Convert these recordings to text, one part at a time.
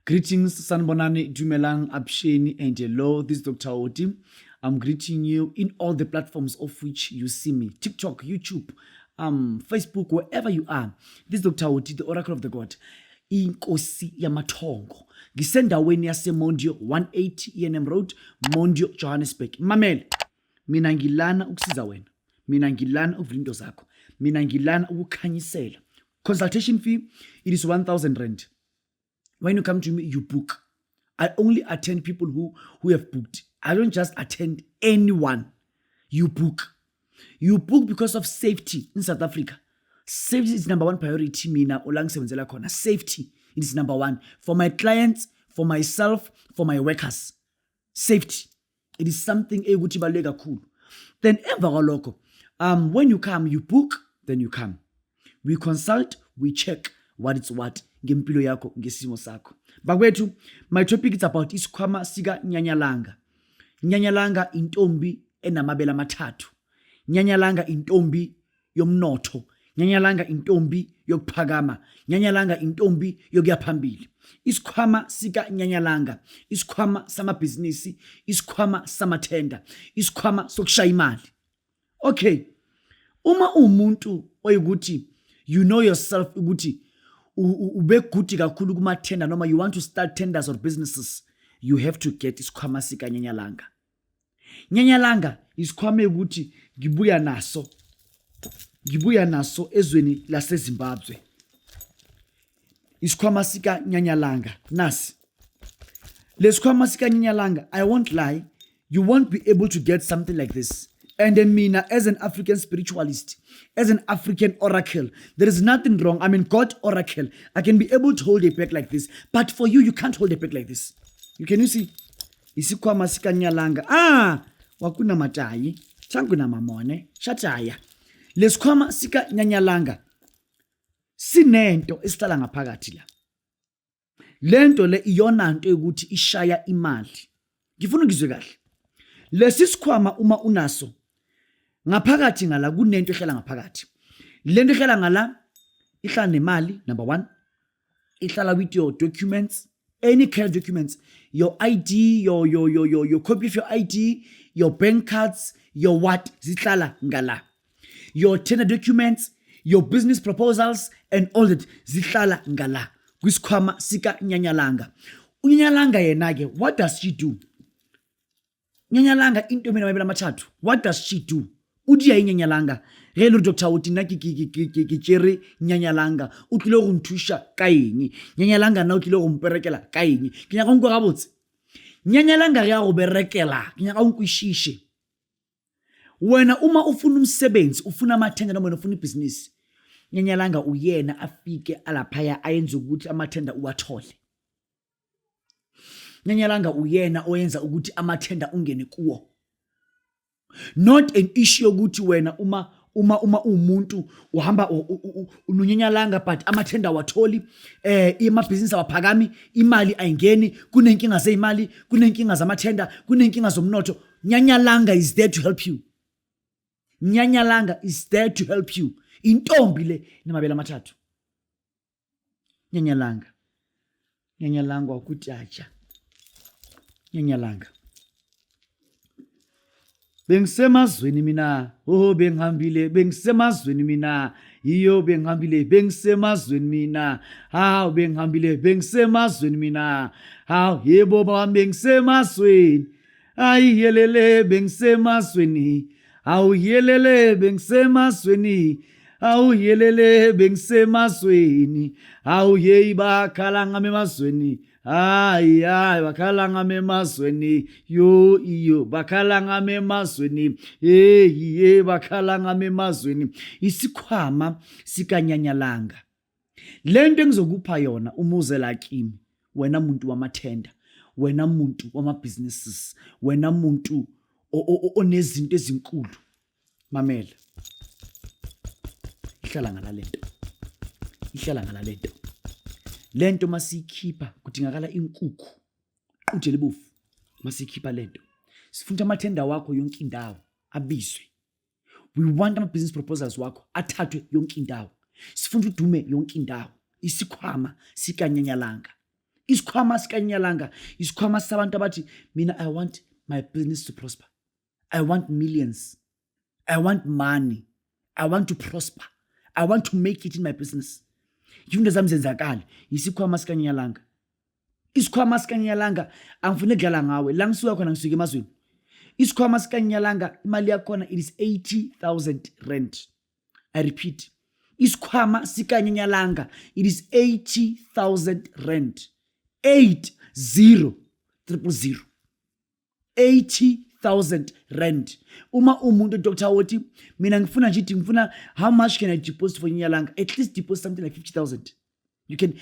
Greetings, Sanbonani, Dumelang, Absheni, and hello. This is Dr. Oti. I'm greeting you in all the platforms of which you see me. TikTok, YouTube, Facebook, wherever you are. This is Dr. Oti, the Oracle of the God. Inkosi Yamatongo. Gisendaweni yase Mondio 180 ENM Road, Mondio, Johannesburg. Mamele, mina ngilana ukusiza wena. Mina ngilana ukuvindo zakho. Mina ngilana ukukhanyisela. Consultation fee, it is 1,000 rand. When you come to me, you book. I only attend people who have booked. I don't just attend anyone. You book. You book because of safety in South Africa. Safety is number one priority. Mina olang sebenzela khona. Safety it is number one for my clients, for myself, for my workers. Safety. It is something eguthi baluleke kakhulu. Then emva kwalokho, when you come, you book, then you come. We consult, we check what it's what. Ngempilo yakho ngesimo sakho. Bakwethu, my topic is about isikhwama sika Nyanyalanga. Nyanyalanga intombi enamabela mathathu. Nyanyalanga intombi yomnotho. Nyanyalanga intombi yokuphakama. Nyanyalanga intombi yokuya phambili. Isikhwama sika Nyanyalanga, isikhwama samabhizinisi, isikhwama samathenda, isikhwama sokushaya imali. Okay. Uma umuntu oyikuthi you know yourself ukuthi ube good kakhulu kuma tender noma you want to start tenders or businesses, you have to get isikhwama sika Nyanyalanga. Nyanyalanga isikhwama ukuthi ngibuya naso ezweni lase Zimbabwe. Isikhwama sika Nyanyalanga nasi. Lesikhwama sika Nyanyalanga, I won't lie, you won't be able to get something like this. And then Mina, as an African spiritualist, as an African oracle, there is nothing wrong. I mean, God oracle, I can be able to hold a bag like this. But for you, you can't hold a bag like this. Can you see? Isikhwama sika Nyanyalanga. Wakuna matayi, changuna mamone, shataya. Lesikhwama sika Nyanyalanga. Sinento esihlala ngaphakathi la. Lento le iyona nto ukuthi ishaya imali. Ngifuna ngizwe kahle. Lesi sikhwama uma unaso ngaphakathi ngala kunento ehlela ngaphakathi. Lento ehlela ngala ihlala nemali, number 1. Ihlala with your documents, any kind of documents, your ID, your copy of your ID, your bank cards, your what, zihlala ngala. Your tender documents, your business proposals, and all that, zihlala ngala. Kwisikhwama sika Nyanyalanga. Unyanyalanga yena ke, what does she do? Nyanyalanga intombi namabela mathathu. What does she do? Udiya iNyanyalanga. Hello Dr. Oti na kikere Nyanyalanga. Utlile go nthusha ka eng? Nyanyalanga na utlile go mperekela ka eng? Ke nyaka go ga botse. Nyanyalanga re ya go berekela. Ke nyaka go nkwishishe. Wena uma ufuna umsebenzi, ufuna amathenda noma ufuna ibusiness. Nyanyalanga uyena afike alaphaya ayenza ukuthi amathenda uwathole. Nyanyalanga uyena oyenza ukuthi amathenda ungene kuwo. Not an issue ukuthi wena uma umuntu uhamba uNyanyalanga but amathenda watholi, imabhizinisi awaphakami, imali ayingeni, kunenkinga zeimali, kunenkinga zamathenda, kunenkinga zomnotho. Nyanyalanga is there to help you. Nyanyalanga is there to help you. Intombi le namabela mathathu. Nyanyalanga wakutyatsha. Nyanyalanga. Bengisemazweni mina, bengihambile, bengisemazweni mina, iyo bengihambile, bengisemazweni mina, bengihambile, bengisemazweni mina, yebo baba bengisemazweni, yelele bengisemazweni, yelele bengisemazweni, yelele bengisemazweni, yeyi bakhalanga memazweni. Bakhalanga memazweni, iyo bakhalanga memazweni, bakhalanga memazweni. Isikhwama sika Nyanyalanga. Lento engizokupha yona umuze la kimi, wena muntu wamathenda, wena muntu wamabusinesses, wena muntu onezinto ezinkulu. Mamela. Ihlala ngala lento. Lento masikhipha kudingakala inkukhu uje libofu. Masikhipha lento sifuna amathenda wakho yonke indawo abizwe. We want ama business proposals wakho athathwe yonke indawo. Sifuna udume yonke indawo. Isikhwama sika Nyanyalanga. Isikhwama sikanyalanga isikhwama sabantu abathi mina I want my business to prosper. I want millions. I want money. I want to prosper. I want to make it in my business. Izinto zami zenzakala isikhwama sikanyalanga. Isikhwama sikanyalanga angifune ukudlala ngawe la ngisuka khona ngisuka emazweni. Isikhwama sikanyalanga imali yakhona it is 80,000 rand. I repeat. Isikhwama sikanyalanga it is 80,000 rand. 80,000 80,000 rand. Uma umuntu Dr. Woti mina ngifuna nje ngifuna how much can I deposit for nyalanga? At least deposit something like 50,000. You can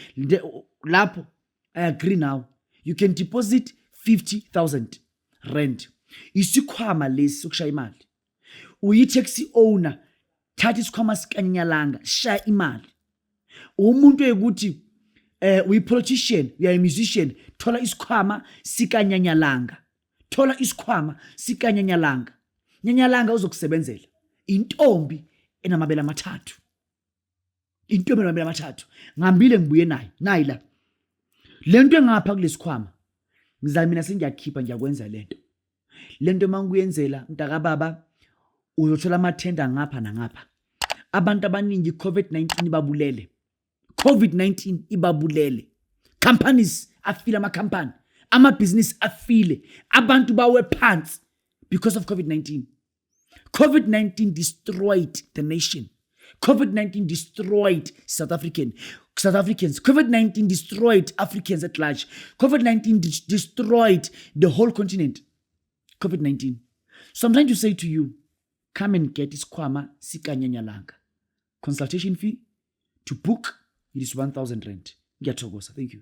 lapho I agree now. You can deposit 50,000 rand. Isikhwama lesi sokushaya imali. Uyi taxi owner thatha isikhwama sikanyalanga shaya imali. Umuntu ekuthi uyi politician, you are a musician, thola isikhwama sikanyalanga. Thola isikhwama sikanyalanga. Nyalanga uzokusebenzela. Intombi enamabele amathathu. Intombi enamabele amathathu. Ngambile ngibuye naye. Nayi la. Lento engapha kulesikhwama. Ngizami mina sengiyakhipha ngiyakwenza lento. Lento manguyenzela mntaka baba uyothola amathenda ngapha nangapha. Abantu abaningi COVID-19 ibabulele. COVID-19 ibabulele. Companies afile ama-company. Ama-business afile. Abantu bawe phansi because of COVID-19. COVID-19 destroyed the nation. COVID-19 destroyed South Africans. COVID-19 destroyed Africans at large. COVID-19 destroyed the whole continent. COVID-19. So I'm trying to say to you, come and get isikhwama sikanyalanga. Consultation fee to book, it is 1,000 rand. Ngiyathokoza. Thank you.